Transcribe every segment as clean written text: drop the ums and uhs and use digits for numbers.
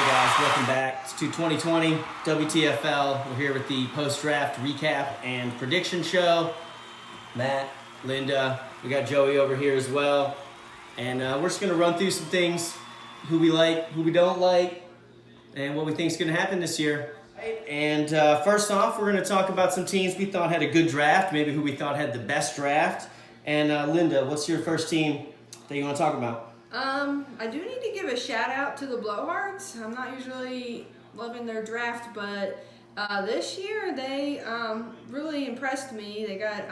Welcome back to 2020 WTFL. We're here with the post-draft recap and prediction show. Matt, Linda, we got Joey over here as well. And we're just going to run through some things, who we like, who we don't like, and what we think is going to happen this year. And first off, we're going to talk about some teams we thought had a good draft, maybe who we thought had the best draft. And Linda, what's your first team that you want to talk about? I do need to give a shout out to the Blowhards. I'm not usually loving their draft, but this year they really impressed me. They got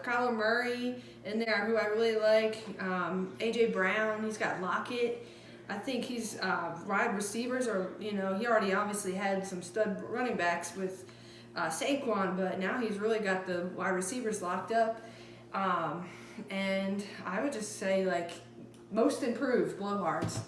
Kyler Murray in there, who I really like. A.J. Brown, he's got Lockett. I think he's wide receivers, or he already obviously had some stud running backs with Saquon, but now he's really got the wide receivers locked up. And I would just say, most improved, Blowhards.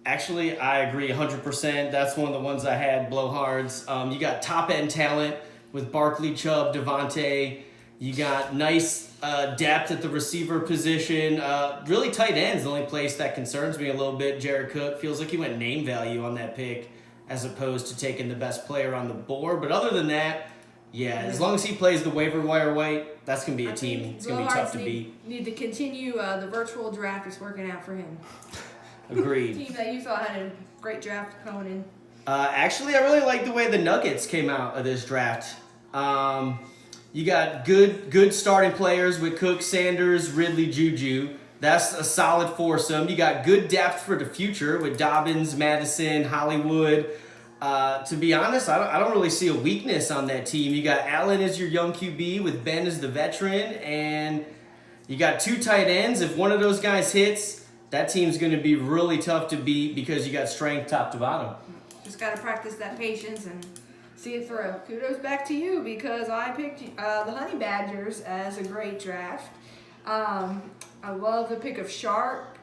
Actually, I agree 100%. That's one of the ones I had, Blowhards. You got top-end talent with Barkley, Chubb, Devontae. You got nice depth at the receiver position. Really tight ends, the only place that concerns me a little bit. Jared Cook feels like he went name value on that pick as opposed to taking the best player on the board. But other than that, yeah, as long as he plays the waiver wire white, that's going to be a team. It's going to be tough to beat. Need to continue the virtual draft. Is working out for him. Agreed. Team that you thought had a great draft coming in. Actually, I really like the way the Nuggets came out of this draft. You got good starting players with Cook, Sanders, Ridley, Juju. That's a solid foursome. You got good depth for the future with Dobbins, Madison, Hollywood. To be honest, I don't really see a weakness on that team. You got Allen as your young QB with Ben as the veteran, and you got two tight ends. If one of those guys hits, that team's going to be really tough to beat because you got strength top to bottom. Just got to practice that patience and see it through. Kudos back to you because I picked the Honey Badgers as a great draft. I love the pick of Shark.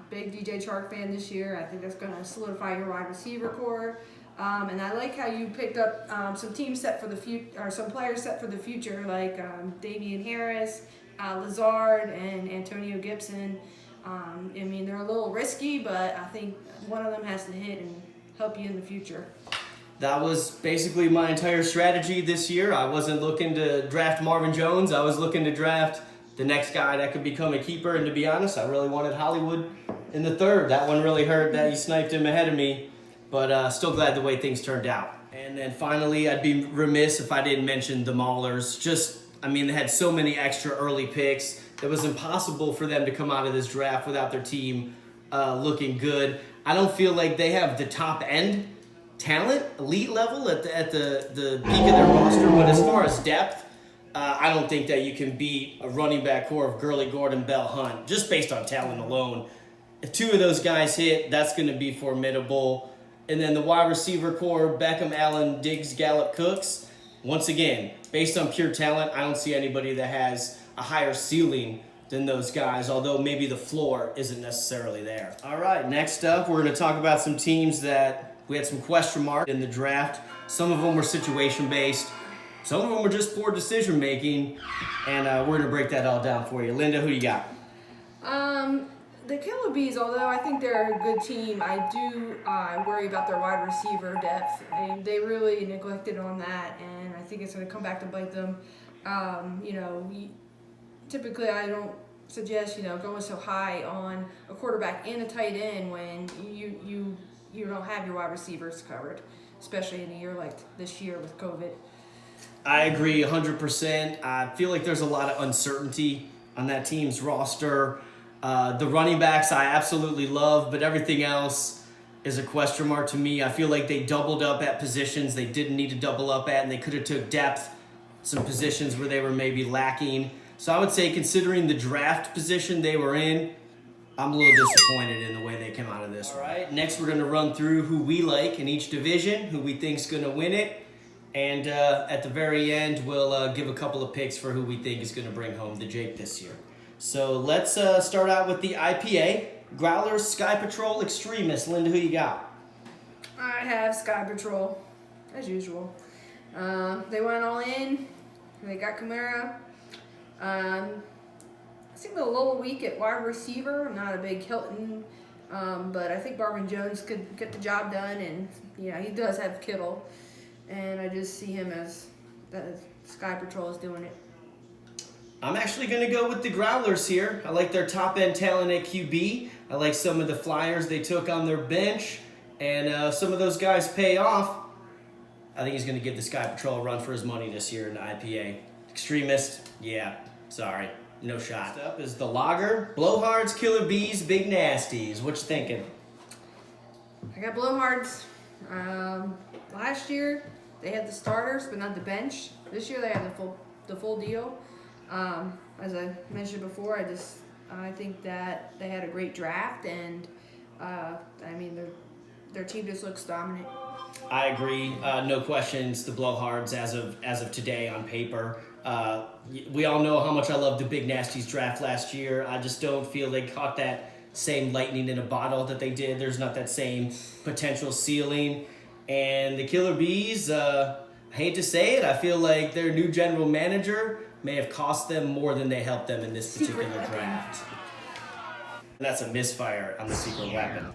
Big DJ Shark fan this year. I think that's going to solidify your wide receiver core. And I like how you picked up some teams set for the future, or some players set for the future, like Davian Harris, Lazard, and Antonio Gibson. They're a little risky, but I think one of them has to hit and help you in the future. That was basically my entire strategy this year. I wasn't looking to draft Marvin Jones. I was looking to draft the next guy that could become a keeper. And to be honest, I really wanted Hollywood in the third. That one really hurt that you sniped him ahead of me. But still glad the way things turned out. And then finally, I'd be remiss if I didn't mention the Maulers. They had so many extra early picks. It was impossible for them to come out of this draft without their team looking good. I don't feel like they have the top end talent, elite level at the peak of their roster. But as far as depth, I don't think that you can beat a running back core of Gurley, Gordon, Bell, Hunt, just based on talent alone. If two of those guys hit, that's going to be formidable. And then the wide receiver core, Beckham, Allen, Diggs, Gallup, Cooks. Once again, based on pure talent, I don't see anybody that has a higher ceiling than those guys, although maybe the floor isn't necessarily there. All right, next up, we're going to talk about some teams that we had some question marks in the draft. Some of them were situation-based. Some of them were just poor decision-making. And we're going to break that all down for you. Linda, who you got? The Killer Bees, although I think they're a good team, I do worry about their wide receiver depth. They really neglected on that, and I think it's going to come back to bite them. Typically I don't suggest going so high on a quarterback and a tight end when you don't have your wide receivers covered, especially in a year like this year with COVID. I agree 100%. I feel like there's a lot of uncertainty on that team's roster. The running backs I absolutely love, but everything else is a question mark to me. I feel like they doubled up at positions they didn't need to double up at, and they could have took depth, some positions where they were maybe lacking. So I would say, considering the draft position they were in, I'm a little disappointed in the way they came out of this. All right, next we're going to run through who we like in each division, who we think is going to win it. And at the very end, we'll give a couple of picks for who we think is going to bring home the Jake this year. So let's start out with the IPA. Growlers, Sky Patrol, Extremists. Linda, who you got? I have Sky Patrol, as usual. They went all in. They got Kamara. I think they're a little weak at wide receiver. I'm not a big Hilton But I think Marvin Jones could get the job done, and he does have Kittle, and I just see him as the Sky Patrol is doing it. I'm actually going to go with the Growlers here. I like their top-end talent at QB. I like some of the flyers they took on their bench, and some of those guys pay off. I think he's going to give the Sky Patrol a run for his money this year in the IPA. Extremist, yeah, sorry, no shot. Next up is the Lager, Blowhards, Killer Bees, Big Nasties. What you thinking? I got Blowhards. Last year they had the starters, but not the bench. This year they have the full deal. As I mentioned before, I think that they had a great draft, and their team just looks dominant. I agree. No questions. The Blowhards as of today on paper. We all know how much I loved the Big Nasties draft last year. I just don't feel they caught that same lightning in a bottle that they did. There's not that same potential ceiling. And the Killer Bees, I hate to say it, I feel like their new general manager may have cost them more than they helped them in this particular draft. And that's a misfire on the secret weapon.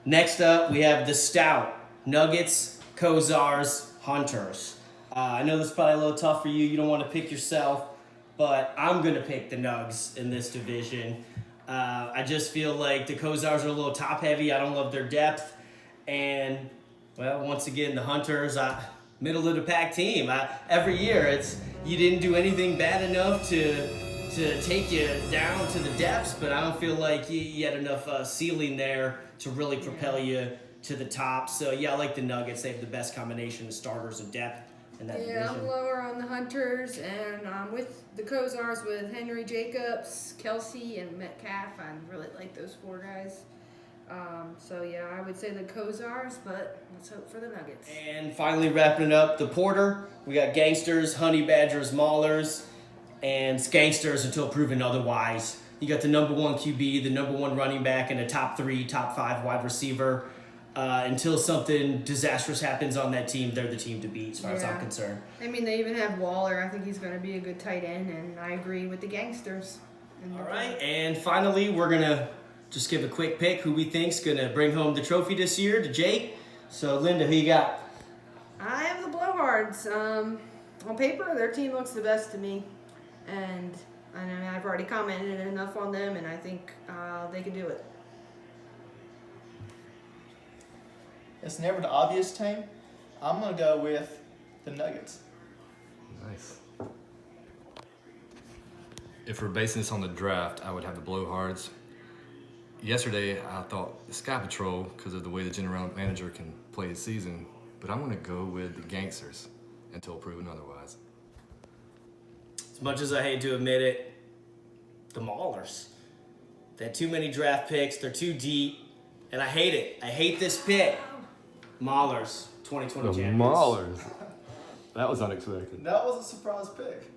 Next up, we have the Stout, Nuggets, Kozars, Hunters. I know this is probably a little tough for you. You don't want to pick yourself, but I'm going to pick the Nugs in this division. I just feel like the Kozars are a little top-heavy. I don't love their depth. And, well, once again, the Hunters, middle-of-the-pack team. Every year, you didn't do anything bad enough to take you down to the depths, but I don't feel like you had enough ceiling there to really propel you to the top. So, yeah, I like the Nuggets. They have the best combination of starters and depth in that division. I'm lower on the Hunters, and I'm with the Kozars with Henry Jacobs, Kelsey, and Metcalf. I really like those four guys. I would say the Kozars, but let's hope for the Nuggets. And finally wrapping it up, the Porter. We got Gangsters, Honey Badgers, Maulers, and Skanksters until proven otherwise. You got the number one QB, the number one running back, and a top 3, top 5 wide receiver. Until something disastrous happens on that team, they're the team to beat as far as I'm concerned. I mean, they even have Waller. I think he's going to be a good tight end, and I agree with the Gangsters. All right, and finally, we're going to just give a quick pick who we think's going to bring home the trophy this year to Jake. So, Linda, who you got? I have the Blowhards. On paper, their team looks the best to me, and I've already commented enough on them, and I think they can do it. It's never the obvious team. I'm going to go with the Nuggets. Nice. If we're basing this on the draft, I would have the Blowhards. Yesterday, I thought the Sky Patrol because of the way the general manager can play his season, but I'm going to go with the Gangsters until proven otherwise. As much as I hate to admit it, the Maulers. They had too many draft picks. They're too deep, and I hate it. I hate this pick. Maulers, 2020 The champions. Maulers. That was unexpected. That was a surprise pick.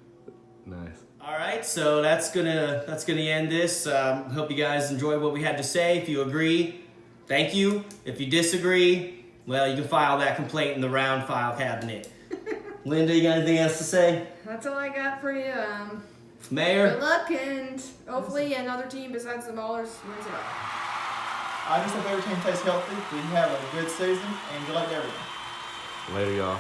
Nice. All right, so that's gonna end this. Hope you guys enjoyed what we had to say. If you agree, thank you. If you disagree, well, you can file that complaint in the round file cabinet. Linda, you got anything else to say? That's all I got for you. Mayor? Good luck, and hopefully another team besides the Maulers wins it all. I just hope every team stays healthy. We have a good season, and good luck to everyone. Later, y'all.